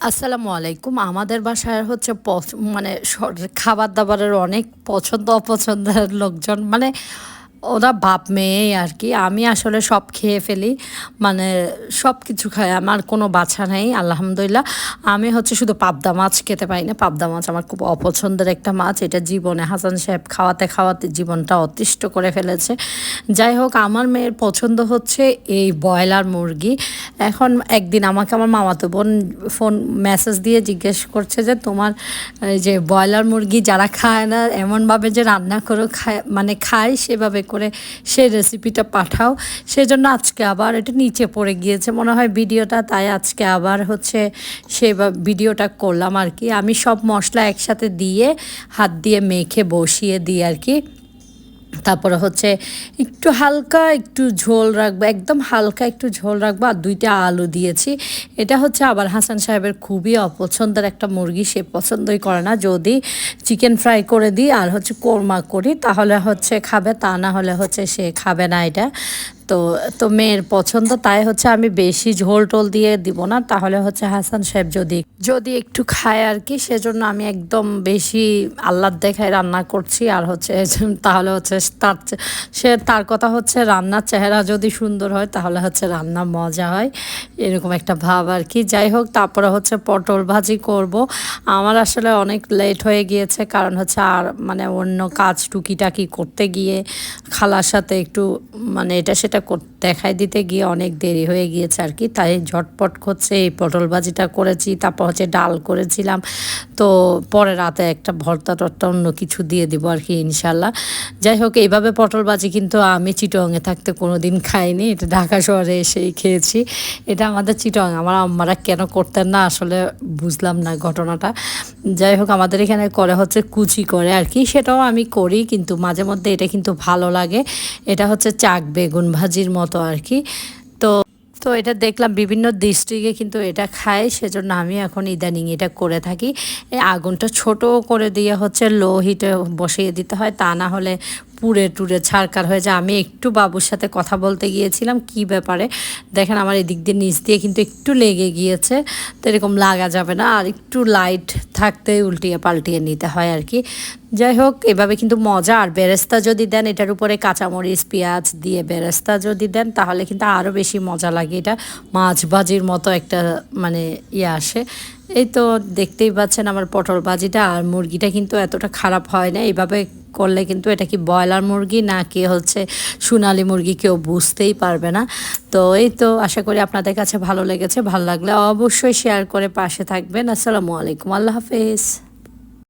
আসসালামু আলাইকুম। আমাদের বাসায় হচ্ছে মানে খাবার-দাবারের অনেক পছন্দ অপছন্দের লোকজন মানে ওরা বাপ মেয়েই আরকি। আমি আসলে সব খেয়ে ফেলি। মানে সবকিছু খাই। আমার কোনো বাছা নেই আলহামদুলিল্লাহ। আমি হচ্ছে শুধু পাবদা মাছ খেতে পারি না। পাবদা মাছ আমার খুব অপছন্দের একটা মাছ। এটা জীবনে হাসান সাহেব খাওয়াতে, খাওয়াতে জীবনটা অতিষ্ঠ করে ফেলেছে। যাই হোক আমার মেয়ের পছন্দ হচ্ছে এই ব্রয়লার মুরগি। এখন একদিন আমাকে আমার মামাতো বোন মেসেজ দিয়ে জিজ্ঞেস করছে যে তোমার এই যে ব্রয়লার মুরগি যারা খায় না এমনভাবে যে রান্না করে খায় সেভাবে করে সেই রেসিপিটা পাঠাও। সেজন্য আজকে আবার এটা নিচে পড়ে গিয়েছে মনে হয় ভিডিওটা, তাই আজকে আবার হচ্ছে ভিডিওটা করলাম আর কি। আমি সব মশলা একসাথে দিয়ে হাত দিয়ে মেখে বসিয়ে দিই আর কি। তারপরে হচ্ছে একটু হালকা একটু ঝোল রাখবো, একদম হালকা একটু ঝোল রাখবো, আর 2টা আলু দিয়েছি। এটা হচ্ছে আবার হাসান সাহেবের খুবই অপছন্দের একটা মুরগি, সে পছন্দই করে না। যদি চিকেন ফ্রাই করে দিই আর হচ্ছে কোরমা করি তাহলে হচ্ছে খাবে, তা না হলে হচ্ছে সে খাবে না এটা। তো তো মেয়ের পছন্দ, তাই হচ্ছে আমি বেশি ঝোল টোল দিয়ে দিব না, তাহলে হচ্ছে হাসান সাহেব যদি যদি একটু খায় আর কি। সেজন্য আমি একদম বেশি আহ্লাদ দেখায় রান্না করছি। আর হচ্ছে তাহলে হচ্ছে তার কথা হচ্ছে রান্নার চেহারা যদি সুন্দর হয় তাহলে হচ্ছে রান্না মজা হয়, এরকম একটা ভাব আর কি। যাই হোক তারপরে হচ্ছে পটল ভাজি করব। আমার আসলে অনেক লেট হয়ে গিয়েছে, কারণ হচ্ছে আর মানে অন্য কাজ টুকিটাকি করতে গিয়ে খালার সাথে একটু মানে এটা সেটা দেখাই দিতে গিয়ে অনেক দেরি হয়ে গিয়েছে আর কি। তাই ঝটপট করছে এই পটল ভাজিটা করেছি, তারপর হচ্ছে ডাল করেছিলাম। তো পরে রাতে একটা ভর্তা টর্তা অন্য কিছু দিয়ে দিব আর কি ইনশাল্লাহ। যাই হোক এইভাবে পটল ভাজি কিন্তু আমি চিটংয়ে থাকতে কোনো দিন খাইনি, এটা ঢাকা শহরে এসেই খেয়েছি। এটা আমাদের চিটং আমার আম্মারা কেন করতেন না আসলে বুঝলাম না ঘটনাটা। যাই হোক আমাদের এখানে করে হচ্ছে কুচি করে আর কি, সেটাও আমি করি, কিন্তু মাঝে মধ্যে এটা কিন্তু ভালো লাগে। এটা হচ্ছে চাক বেগুন ভাজির মতো আর কি। তো তো এটা দেখলাম বিভিন্ন ডিস্ট্রিক্টে কিন্তু এটা খায়, সেজন্য আমি এখন ইদানিং এটা করে থাকি। এই আগুনটা ছোট করে দিয়ে হচ্ছে লো হিটে বসিয়ে দিতে হয়, তা না হলে পুড়ে টুড়ে ছারকার হয়ে যায়। আমি একটু বাবুর সাথে কথা বলতে গিয়েছিলাম কি ব্যাপারে, দেখেন আমার এদিক দিয়ে নিচ দিয়ে কিন্তু একটু লেগে গিয়েছে। তো এরকম লাগা যাবে না, আর একটু লাইট থাকতে উল্টিয়ে পাল্টিয়ে নিতে হয় আর কি। যাই হোক এভাবে কিন্তু মজা। আর বেরেস্তা যদি দেন এটার উপরে কাঁচামরিচ পেঁয়াজ দিয়ে বেরেস্তা যদি দেন তাহলে কিন্তু আরও বেশি মজা লাগে। এটা মাছ ভাজির মতো একটা মানে আসে। এই তো দেখতেই পাচ্ছেন আমার পটল ভাজিটা। আর মুরগিটা কিন্তু এতটা খারাপ হয় না, এইভাবে করলে কিন্তু এটা কি ব্রয়লার মুরগি না কি হচ্ছে সোনালী মুরগি কেউ বুঝতেই পারবে না। তো এই তো আশা করি আপনাদের কাছে ভালো লেগেছে। ভালো লাগলে অবশ্যই শেয়ার করে পাশে থাকবেন। আসসালামু আলাইকুম, আল্লাহ হাফেজ।